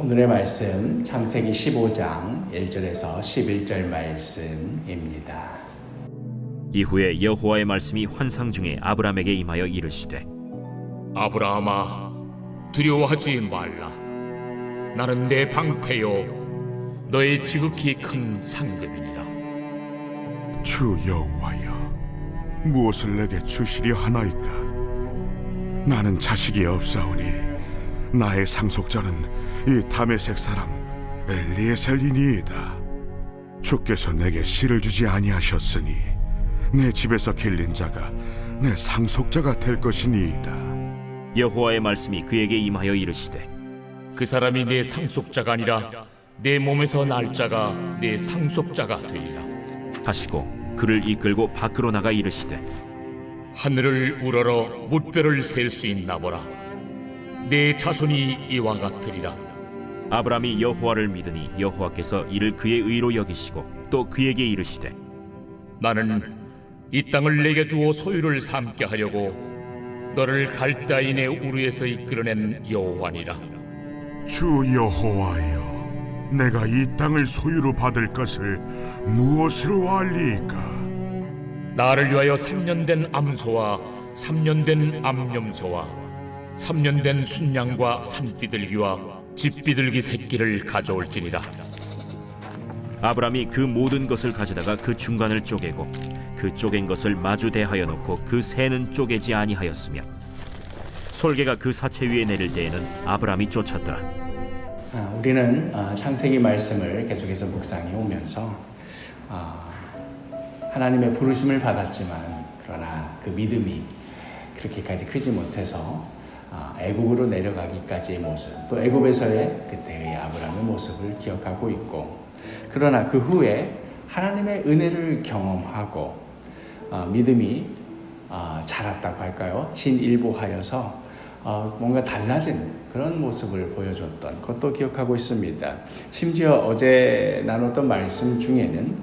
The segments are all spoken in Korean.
오늘의 말씀 창세기 15장 1절에서 11절 말씀입니다. 이후에 여호와의 말씀이 환상 중에 아브람에게 임하여 이르시되 아브라함아, 두려워하지 말라. 나는 내 방패요 너의 지극히 큰 상급이니라. 주 여호와여, 무엇을 내게 주시려 하나이까? 나는 자식이 없사오니 나의 상속자는 이 다메섹 사람 엘리에셀이니이다. 주께서 내게 씨를 주지 아니하셨으니 내 집에서 길린 자가 내 상속자가 될 것이니이다. 여호와의 말씀이 그에게 임하여 이르시되 그 사람이 내 상속자가 아니라 내 몸에서 날 자가 내 상속자가 되리라. 하시고 그를 이끌고 밖으로 나가 이르시되 하늘을 우러러 무뼈를 셀 수 있나 보라. 내 자손이 이와 같으리라. 아브람이 여호와를 믿으니 여호와께서 이를 그의 의로 여기시고 또 그에게 이르시되 나는 이 땅을 내게 주어 소유를 삼게 하려고 너를 갈대아인의 우르에서 이끌어낸 여호와니라. 주 여호와여, 내가 이 땅을 소유로 받을 것을 무엇으로 알리이까? 나를 위하여 3년 된 암소와 3년 된 암염소와 3년 된 순양과 산비둘기와 집비둘기 새끼를 가져올지니라. 아브람이 그 모든 것을 가져다가 그 중간을 쪼개고 그 쪼갠 것을 마주 대하여 놓고 그 새는 쪼개지 아니하였으며 솔개가 그 사체 위에 내릴 때에는 아브람이 쫓았더라. 우리는 창세기 말씀을 계속해서 묵상해 오면서 하나님의 부르심을 받았지만 그러나 그 믿음이 그렇게까지 크지 못해서 애굽으로 내려가기까지의 모습, 또 애굽에서의 그때의 아브람의 모습을 기억하고 있고, 그러나 그 후에 하나님의 은혜를 경험하고 믿음이 자랐다고 할까요? 진일보하여서 뭔가 달라진 그런 모습을 보여줬던 것도 기억하고 있습니다. 심지어 어제 나눴던 말씀 중에는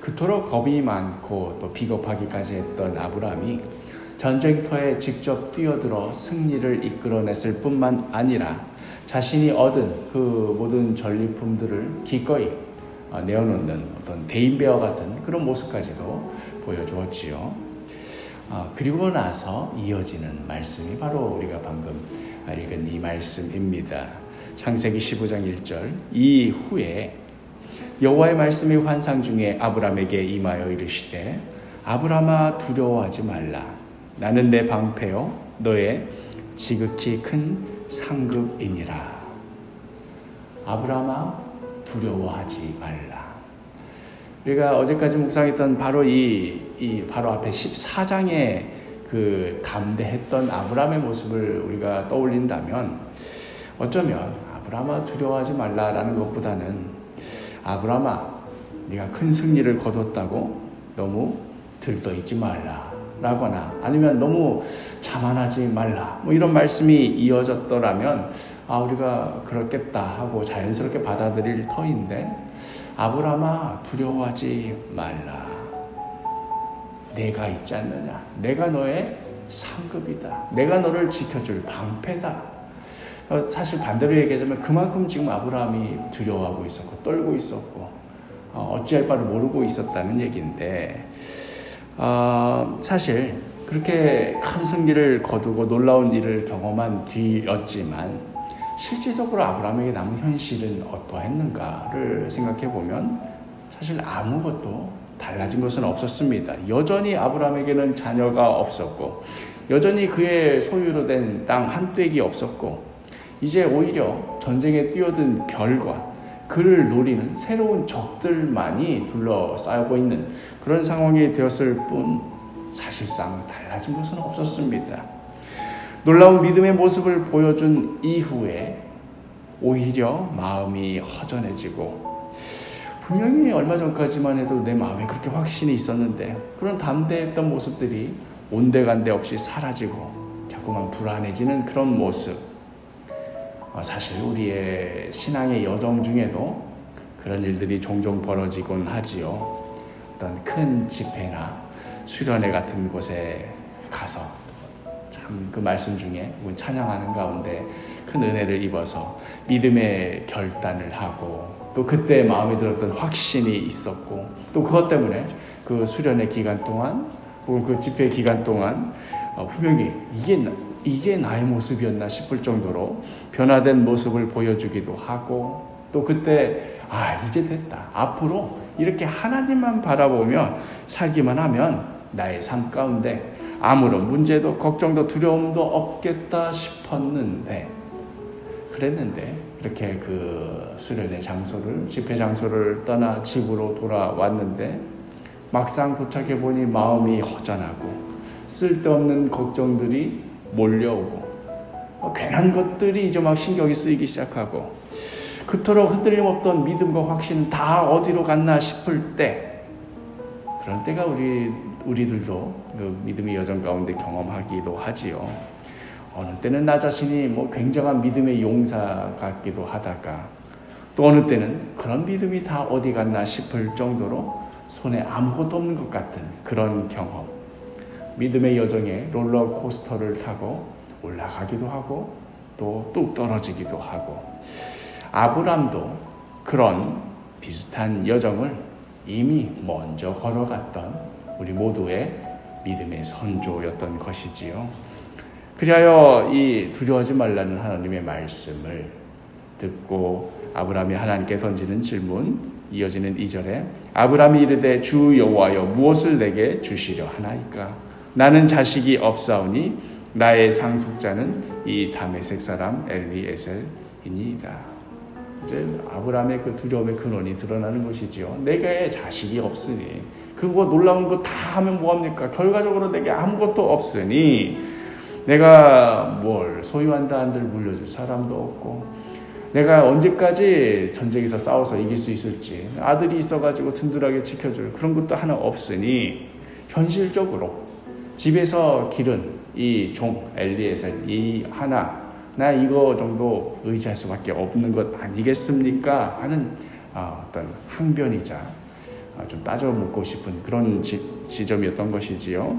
그토록 겁이 많고 또 비겁하기까지 했던 아브람이 전쟁터에 직접 뛰어들어 승리를 이끌어냈을 뿐만 아니라 자신이 얻은 그 모든 전리품들을 기꺼이 내어놓는 어떤 대인배와 같은 그런 모습까지도 보여주었지요. 그리고 나서 이어지는 말씀이 바로 우리가 방금 읽은 이 말씀입니다. 창세기 15장 1절. 이후에 여호와의 말씀이 환상 중에 아브람에게 임하여 이르시되 아브람아, 두려워하지 말라. 나는 내 방패요 너의 지극히 큰 상급이니라. 아브람아, 두려워하지 말라. 우리가 어제까지 묵상했던 바로 이 바로 앞에 14장에 그 담대했던 아브람의 모습을 우리가 떠올린다면 어쩌면 아브람아, 두려워하지 말라라는 것보다는 아브람아, 네가 큰 승리를 거뒀다고 너무 들떠있지 말라 라거나 아니면 너무 자만하지 말라 뭐 이런 말씀이 이어졌더라면 우리가 그렇겠다 하고 자연스럽게 받아들일 터인데, 아브람아, 두려워하지 말라. 내가 있지 않느냐. 내가 너의 상급이다. 내가 너를 지켜줄 방패다. 사실 반대로 얘기하자면 그만큼 지금 아브라함이 두려워하고 있었고 떨고 있었고 어찌할 바를 모르고 있었다는 얘기인데, 사실 그렇게 큰 승리를 거두고 놀라운 일을 경험한 뒤였지만 실질적으로 아브라함에게 남은 현실은 어떠했는가를 생각해 보면 사실 아무것도 달라진 것은 없었습니다. 여전히 아브라함에게는 자녀가 없었고 여전히 그의 소유로 된 땅 한 뙑이 없었고 이제 오히려 전쟁에 뛰어든 결과 그를 노리는 새로운 적들만이 둘러싸고 있는 그런 상황이 되었을 뿐 사실상 달라진 것은 없었습니다. 놀라운 믿음의 모습을 보여준 이후에 오히려 마음이 허전해지고, 분명히 얼마 전까지만 해도 내 마음에 그렇게 확신이 있었는데 그런 담대했던 모습들이 온데간데 없이 사라지고 자꾸만 불안해지는 그런 모습. 사실 우리의 신앙의 여정 중에도 그런 일들이 종종 벌어지곤 하지요. 어떤 큰 집회나 수련회 같은 곳에 가서 참 그 말씀 중에 찬양하는 가운데 큰 은혜를 입어서 믿음의 결단을 하고 또 그때 마음에 들었던 확신이 있었고 또 그것 때문에 그 수련의 기간 동안 혹은 그 집회 기간 동안 분명히 이게 나의 모습이었나 싶을 정도로 변화된 모습을 보여주기도 하고 또 그때 이제 됐다. 앞으로 이렇게 하나님만 바라보며 살기만 하면 나의 삶 가운데 아무런 문제도 걱정도 두려움도 없겠다 싶었는데 그랬는데 이렇게 그 수련의 장소를 집회 장소를 떠나 집으로 돌아왔는데 막상 도착해 보니 마음이 허전하고 쓸데없는 걱정들이 몰려오고 괜한 것들이 이제 막 신경이 쓰이기 시작하고 그토록 흔들림 없던 믿음과 확신은 다 어디로 갔나 싶을 때 그런 때가 우리들도 그 믿음의 여정 가운데 경험하기도 하지요. 어느 때는 나 자신이 굉장한 믿음의 용사 같기도 하다가 또 어느 때는 그런 믿음이 다 어디 갔나 싶을 정도로 손에 아무것도 없는 것 같은 그런 경험. 믿음의 여정에 롤러코스터를 타고 올라가기도 하고 또 뚝 떨어지기도 하고 아브람도 그런 비슷한 여정을 이미 먼저 걸어갔던 우리 모두의 믿음의 선조였던 것이지요. 그리하여 이 두려워하지 말라는 하나님의 말씀을 듣고 아브라함이 하나님께 던지는 질문 이어지는 2절에 아브라함이 이르되 주 여호와여 무엇을 내게 주시려 하나이까 나는 자식이 없사오니 나의 상속자는 이 다메섹 사람 엘리에셀이니이다. 이제 아브라함의 그 두려움의 근원이 드러나는 것이지요. 내게 자식이 없으니 그거 놀라운 거 다 하면 뭐합니까? 결과적으로 내게 아무것도 없으니 내가 뭘 소유한다 한들 물려줄 사람도 없고 내가 언제까지 전쟁에서 싸워서 이길 수 있을지 아들이 있어가지고 든든하게 지켜줄 그런 것도 하나 없으니 현실적으로 집에서 기른 이 종 엘리에셀 이 하나 나 이거 정도 의지할 수밖에 없는 것 아니겠습니까? 하는 어떤 항변이자 좀 따져 묻고 싶은 그런 지점이었던 것이지요.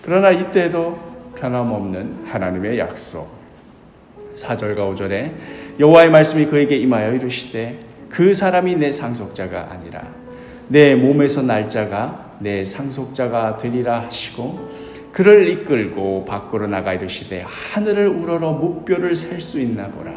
그러나 이때도 변함없는 하나님의 약속 4절과 5절에 여호와의 말씀이 그에게 임하여 이르시되 그 사람이 내 상속자가 아니라 내 몸에서 날 자가 내 상속자가 되리라 하시고 그를 이끌고 밖으로 나가 이르시되 하늘을 우러러 무뼈를 셀 수 있나 보라.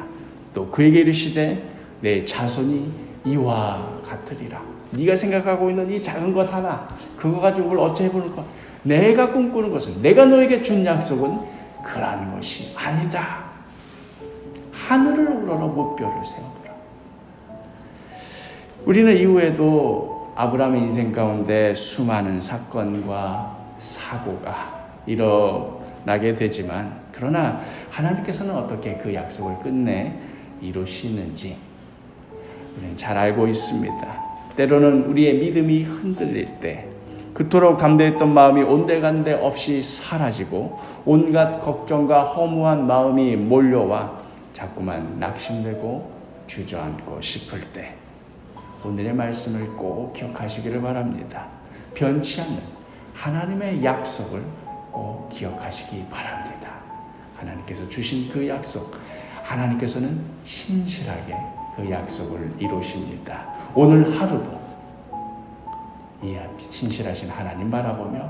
또 그에게 이르시되 내 자손이 이와 같으리라. 네가 생각하고 있는 이 작은 것 하나 그거 가지고 뭘 어찌 해보는 것 내가 꿈꾸는 것은 내가 너에게 준 약속은 그러한 것이 아니다. 하늘을 우러러 무뼈를 세우라. 우리는 이후에도 아브라함의 인생 가운데 수많은 사건과 사고가 일어나게 되지만 그러나 하나님께서는 어떻게 그 약속을 끝내 이루시는지 우리는 잘 알고 있습니다. 때로는 우리의 믿음이 흔들릴 때 그토록 담대했던 마음이 온데간데 없이 사라지고 온갖 걱정과 허무한 마음이 몰려와 자꾸만 낙심되고 주저앉고 싶을 때 오늘의 말씀을 꼭 기억하시기를 바랍니다. 변치 않는 하나님의 약속을 꼭 기억하시기 바랍니다. 하나님께서 주신 그 약속, 하나님께서는 신실하게 그 약속을 이루십니다. 오늘 하루도 이 신실하신 하나님 바라보며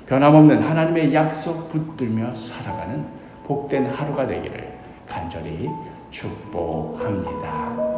변함없는 하나님의 약속 붙들며 살아가는 복된 하루가 되기를 간절히 축복합니다.